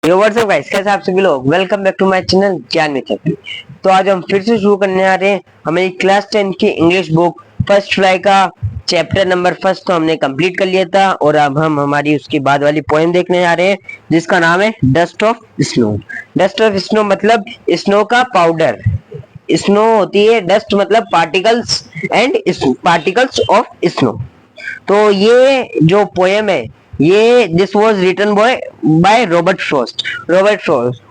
यो WhatsApp guys, कैसे आप सभी लोग। Welcome back to my channel Gyan Mitra. तो आज हम फिर से शुरू करने आ रहे हैं हमारी क्लास 10 की इंग्लिश बुक फर्स्ट फ्लाई का चैप्टर नंबर फर्स्ट तो हमने कंप्लीट कर लिया था और अब हम हमारी उसकी बाद वाली पोएम देखने आ रहे हैं जिसका नाम है dust of snow. Dust of snow मतलब स्नो का पाउडर। स्नो होती है, डस्ट मतलब particles and particles of snow. तो ये जो पोएम है ये this was written by Robert Frost.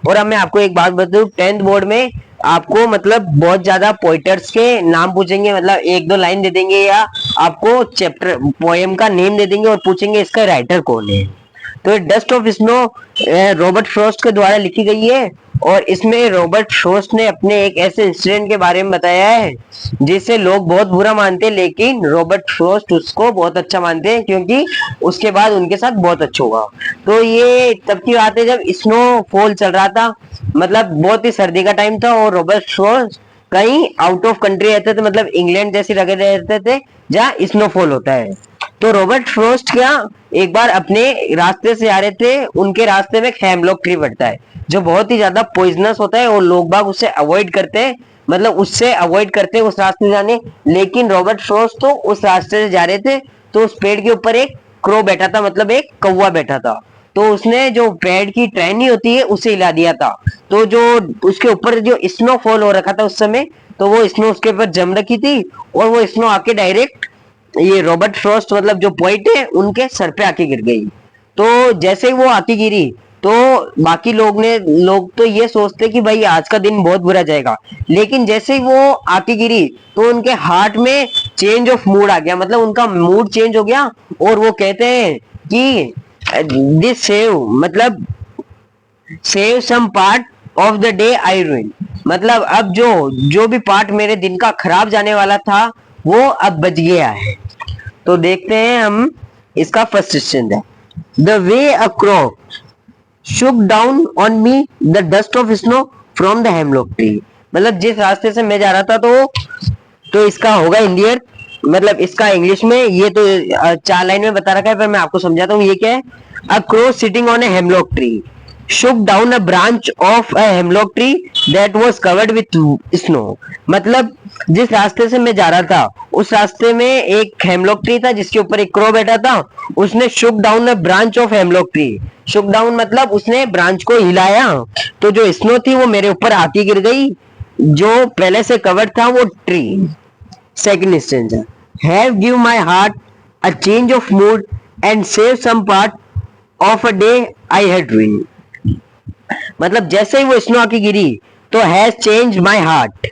और अब मैं आपको एक बात बताऊं, 10th बोर्ड में आपको मतलब बहुत ज्यादा पोइटर्स के नाम पूछेंगे, मतलब एक दो लाइन दे देंगे या आपको चैप्टर पोएम का नेम दे देंगे और पूछेंगे इसका राइटर कौन है। तो dust of snow Robert Frost के द्वारा लिखी गई है और इसमें रॉबर्ट फ्रॉस्ट ने अपने एक ऐसे इंसिडेंट के बारे में बताया है जिसे लोग बहुत बुरा मानते हैं, लेकिन रॉबर्ट फ्रॉस्ट उसको बहुत अच्छा मानते हैं क्योंकि उसके बाद उनके साथ बहुत अच्छा हुआ। तो ये तब की बात है जब स्नो फॉल चल रहा था, मतलब बहुत ही सर्दी का टाइम था और रॉबर्ट फ्रॉस्ट कहीं आउट ऑफ कंट्री रहते थे, मतलब इंग्लैंड जैसी जगह रहते थे जहाँ स्नोफॉल होता है। तो रॉबर्ट फ्रॉस्ट क्या एक बार अपने रास्ते से आ रहे थे, उनके रास्ते में एक हेमलॉक ट्री बढ़ता है जो बहुत ही ज्यादा पॉइजनस होता है और लोग बाग उससे अवॉइड करते हैं, मतलब उससे अवॉइड करते हैं उस रास्ते से जाने। लेकिन रॉबर्ट फ्रॉस्ट तो उस रास्ते से जा रहे थे तो उस पेड़ के ऊपर एक क्रो बैठा था, मतलब एक कौवा बैठा था। तो उसने जो पेड़ की टहनी होती है उसे हिला दिया था। तो जो उसके ऊपर जो स्नोफॉल हो रखा था उस समय, तो वो स्नो उसके ऊपर जम रखी थी और वो स्नो आके डायरेक्ट ये रॉबर्ट फ्रॉस्ट मतलब जो पोइट है उनके सर पे आके गिर गई। तो जैसे ही वो आके गिरी तो बाकी लोग तो ये सोचते कि भाई आज का दिन बहुत बुरा जाएगा, लेकिन जैसे ही वो आके गिरी तो उनके हार्ट में चेंज ऑफ मूड आ गया, मतलब उनका मूड चेंज हो गया। और वो कहते हैं कि दिस सेव मतलब save some part of the day I ruin, मतलब अब जो जो भी पार्ट मेरे दिन का खराब जाने वाला था वो अब बच गया है। तो देखते हैं हम इसका फर्स्ट क्वेश्चन है, the way a crow shook down on me the dust of snow from the hemlock tree, मतलब जिस रास्ते से मैं जा रहा था तो इसका होगा इंडियन, मतलब इसका इंग्लिश में ये तो 4 लाइन में बता रखा है पर मैं आपको समझाता हूँ ये क्या है। A crow sitting on a hemlock tree shook down a branch of a hemlock tree that was covered with snow, मतलब जिस रास्ते से मैं जा रहा था उस रास्ते में एक हेमलॉक ट्री था जिसके ऊपर एक क्रो बैठा था। उसने शुक down a branch of hemlock tree, Shuk down मतलब उसने ब्रांच को हिलाया, तो जो स्नो थी वो मेरे ऊपर आके गिर गई जो पहले से कवर्ड था वो tree. Second stanza, have give my heart a change of mood and save some part of a day I had dream, मतलब जैसे ही वो स्नो आके गिरी तो has change my heart,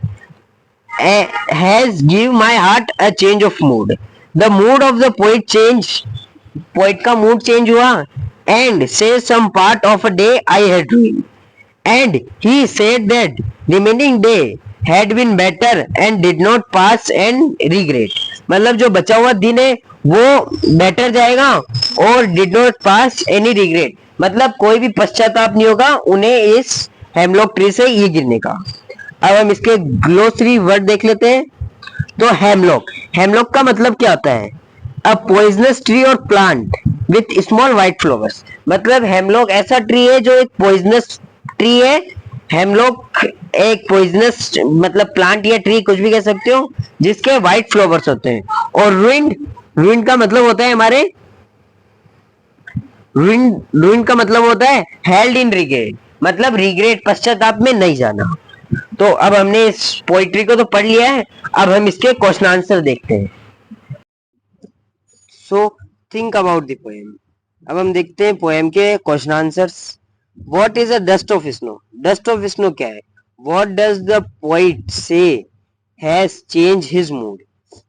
has give my heart a change of mood, the mood of the poet change, poet का mood change हुआ and save some part of a day I had dream and he said that remaining day had been better and did not pass and regret, मतलब जो बचा हुआ दिन है वो better जाएगा और did not pass any regret, मतलब कोई भी पश्चाताप नहीं होगा उन्हें इस हेमलॉक ट्री से ये गिरने का। अब हम इसके ग्लोसरी वर्ड देख लेते हैं। तो हेमलॉक, हेमलॉक का मतलब क्या होता है, अ पॉइजनस ट्री और plant with small white flowers, मतलब हेमलॉक ऐसा ट्री है जो एक पॉइजनस ट्री है। हेमलॉक एक पॉइजनस मतलब प्लांट या ट्री कुछ भी कह सकते हो जिसके व्हाइट फ्लावर्स होते हैं। और रुइंड, रुइंड का मतलब होता है हमारे रुइंड, रुइंड का मतलब होता है हेल्ड इन रिग्रेट, मतलब रिग्रेट पश्चाताप में नहीं जाना। तो अब हमने इस पोइट्री को तो पढ़ लिया है, अब हम इसके क्वेश्चन आंसर देखते हैं। So think about the poem. अब हम देखते हैं पोएम के question answers. What is a dust of snow, dust of snow क्या है। व्हाट डज द पोइट से has change his mood,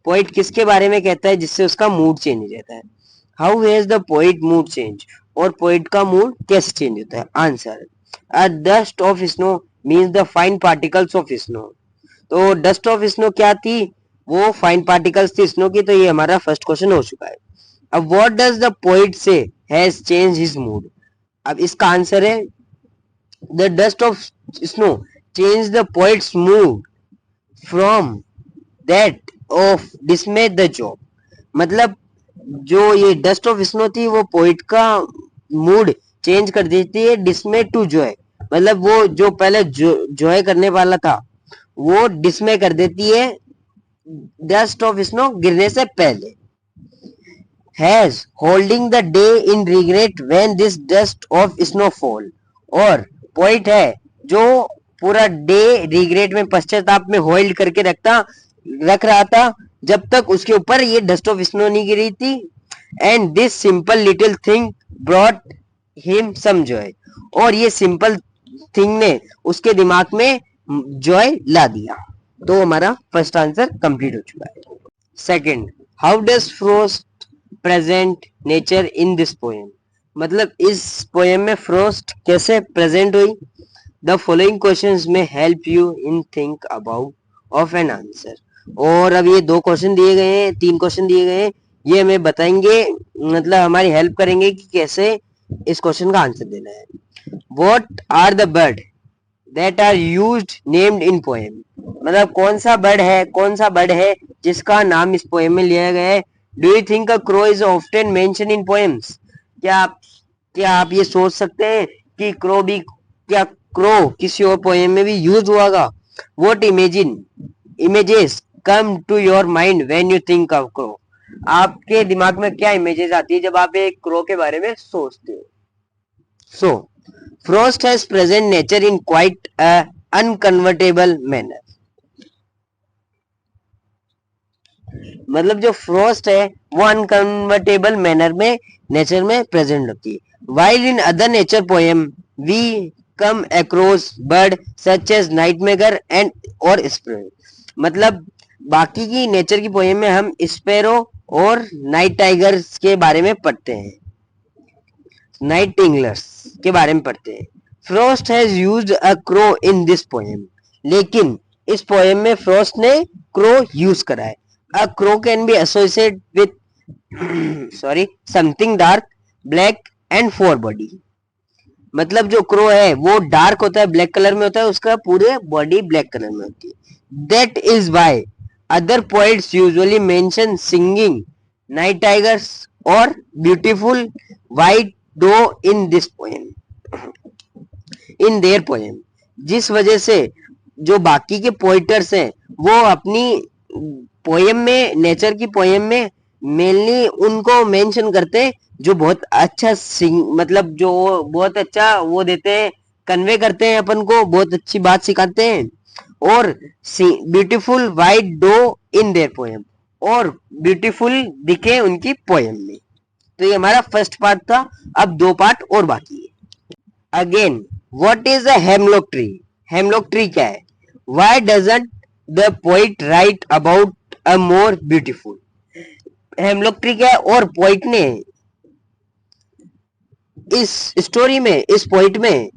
poet किसके बारे में कहता है जिससे उसका मूड चेंज हो जाता है। How has the poet mood change, और पोइट का मूड कैसे चेंज होता है। Answer, a dust of snow means the fine particles of snow, तो डस्ट ऑफ स्नो क्या थी, वो फाइन पार्टिकल्स थी स्नो की। तो ये हमारा फर्स्ट क्वेश्चन हो चुका है। अब व्हाट डज द पोइट से हैज चेंज हिज मूड, अब इसका आंसर है the dust of snow change the poets mood from that of डिसमे the job, मतलब जो ये डस्ट ऑफ स्नो थी वो पोइट का मूड चेंज कर देती है डिसमे टू जॉय, मतलब वो जो पहले जॉय करने वाला था वो डिसमे कर देती है डस्ट ऑफ स्नो गिरने से पहले। Has holding the day in regret when this dust of snow fall, और पॉइंट है जो पूरा डे रिग्रेट में पश्चाताप में होल्ड करके रख रहा था जब तक उसके ऊपर ये डस्ट ऑफ स्नो नहीं गिरी थी। And this simple little thing brought him some joy, और ये सिंपल थिंग ने उसके दिमाग में जॉय ला दिया। तो हमारा फर्स्ट आंसर कंप्लीट हो चुका है। Second, how does frost present nature in this poem, मतलब इस पोएम में फ्रोस्ट कैसे प्रेजेंट हुई। द फॉलोइंग क्वेश्चंस में help you in think about of an answer, और अब ये 2 क्वेश्चन दिए गए हैं, 3 क्वेश्चन दिए गए हैं, ये हमें बताएंगे, मतलब हमारी हेल्प करेंगे कि कैसे इस क्वेश्चन का आंसर देना है। What are the bird that are used named in poem, मतलब कौन सा बर्ड है जिसका नाम इस पोएम में लिया गया है। Do you think a crow is often mention in poems, क्या आप ये सोच सकते हैं कि क्रो किसी और पोएम में भी यूज हुआ होगा। What images come to your mind when you think of crow, आपके दिमाग में क्या इमेजेस आती है जब आप एक क्रो के बारे में सोचते हो। So frost has present nature in quite unconvertible manner, मतलब जो फ्रॉस्ट है वो अनकन्वर्टेबल मैनर में नेचर में प्रेजेंट होती है। While in other nature poem we come across bird such as nightmare and और स्प्रो, मतलब बाकी की नेचर की पोएम में हम स्पैरो और नाइट टाइगर्स के बारे में पढ़ते हैं, नाइट टिंगलर्स के बारे में पढ़ते हैं। Frost has used a crow in this poem, लेकिन इस पोएम में फ्रॉस्ट ने क्रो यूज करा है। A crow can be associated with something dark black and four body, मतलब जो क्रो है वो डार्क होता है, ब्लैक कलर में होता है, उसका पूरे बॉडी ब्लैक कलर में होती है। That is why other poets usually mention singing night tigers और beautiful white doe in this poem, in their poem, जिस वजह से जो बाकी के पोइटर्स हैं वो अपनी पोएम में, नेचर की पोएम में मेनली उनको मेंशन करते हैं जो बहुत अच्छा मतलब जो बहुत अच्छा वो देते हैं, कन्वे करते हैं अपन को, बहुत अच्छी बात सिखाते हैं, और beautiful white doe in their poem, और ब्यूटीफुल दिखे उनकी पोएम में। तो ये हमारा फर्स्ट पार्ट था, अब 2 पार्ट और बाकी है। Again, what is a hemlock tree, hemlock tree क्या है। Why doesn't the poet right about a more beautiful, hemlock tree क्या है और पोइट ने इस स्टोरी में, इस पोइट में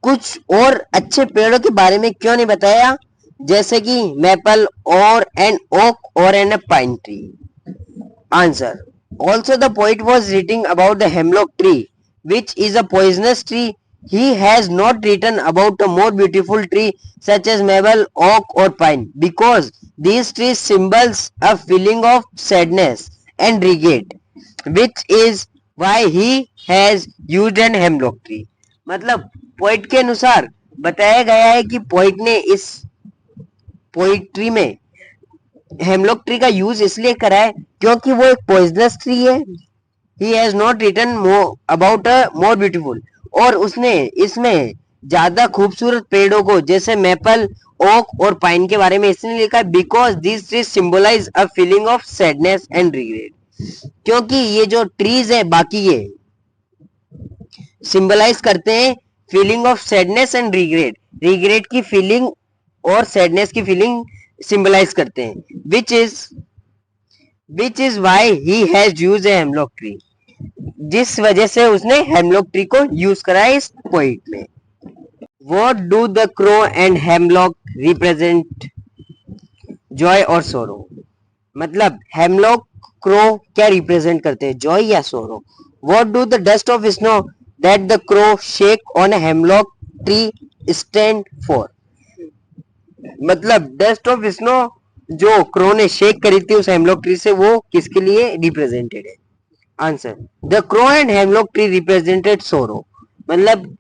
कुछ और अच्छे पेड़ों के बारे में क्यों नहीं बताया, जैसे कि मैपल और एन ओक और an pine tree. Answer, also the poet was writing about the hemlock tree which is a poisonous tree. He has not written about a more beautiful tree such as maple, oak or pine because these trees symbols a feeling of sadness and regret, which is why he has used an hemlock tree. मतलब poet के अनुसार बताया गया है कि poet ने इस poetry में हेमलॉक ट्री का यूज इसलिए करा है क्योंकि वो एक पॉइजनस ट्री है। He has not written about a more beautiful, और उसने इसमें ज्यादा खूबसूरत पेड़ों को जैसे मैपल, ओक और पाइन के बारे में इसलिए लिखा है because this trees symbolize a feeling of sadness and regret, क्योंकि ये जो ट्रीज है बाकी ये सिंबलाइज करते हैं feeling of sadness and regret, regret की फीलिंग और सैडनेस की फीलिंग सिंबलाइज करते हैं, which is why he has use a hemlock tree, जिस वजह से उसने हेमलॉक ट्री को यूज करा है इस पोइट में। What do the crow and hemlock represent, Joy और सोरो, मतलब हेमलॉक क्रो क्या रिप्रेजेंट करते हैं, जॉय या सोरो। What do the dust of snow that the crow shake on a hemlock tree stand for, मतलब डस्ट ऑफ स्नो जो क्रो ने शेक करी थी उस हेमलॉक ट्री से वो किसके लिए रिप्रेजेंटेड है। Answer, the crow and hemlock tree represented sorrow, मतलब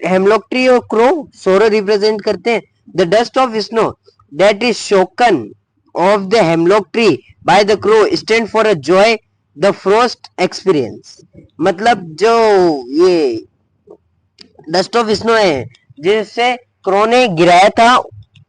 हेमलॉक ट्री और क्रो सोरो रिप्रेजेंट करते हैं। The dust of snow that is shaken of the hemlock tree by the crow stand for a joy the frost experience, मतलब जो ये dust of snow है जिससे crow ने गिराया था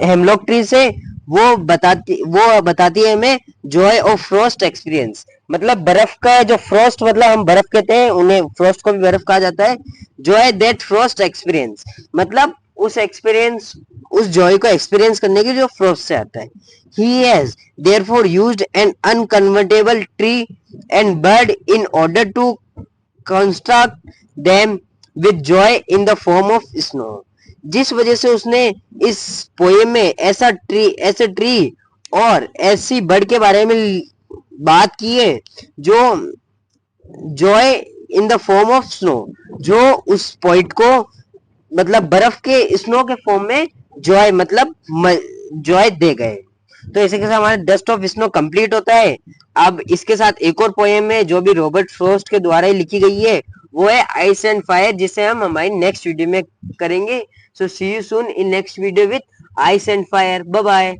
हेमलॉक ट्री से, वो बताती है हमें जॉय ऑफ फ्रोस्ट एक्सपीरियंस, मतलब बर्फ का जो फ्रोस्ट, मतलब हम बर्फ कहते हैं उन्हें, फ्रोस्ट को भी बर्फ कहा जाता है। जॉय दैट फ्रोस्ट एक्सपीरियंस, मतलब उस एक्सपीरियंस, उस जॉय को एक्सपीरियंस करने के जो फ्रोस्ट से आता है। He has therefore used an unconvertible tree and bird in order to construct them with joy in the form of snow, जिस वजह से उसने इस पोएम में ऐसे ट्री और ऐसी बर्ड के बारे में बात की है जो Joy in the form of snow, जो उस पोइट को मतलब बर्फ के स्नो के फॉर्म में जॉय मतलब जॉय दे गए। तो इसी के साथ हमारा डस्ट ऑफ स्नो कंप्लीट होता है। अब इसके साथ एक और पोएम है जो भी रॉबर्ट फ्रॉस्ट के द्वारा ही लिखी गई है, वो है आइस एंड फायर, जिसे हम हमारी नेक्स्ट वीडियो में करेंगे। So see you soon in next video with ice and fire. Bye bye.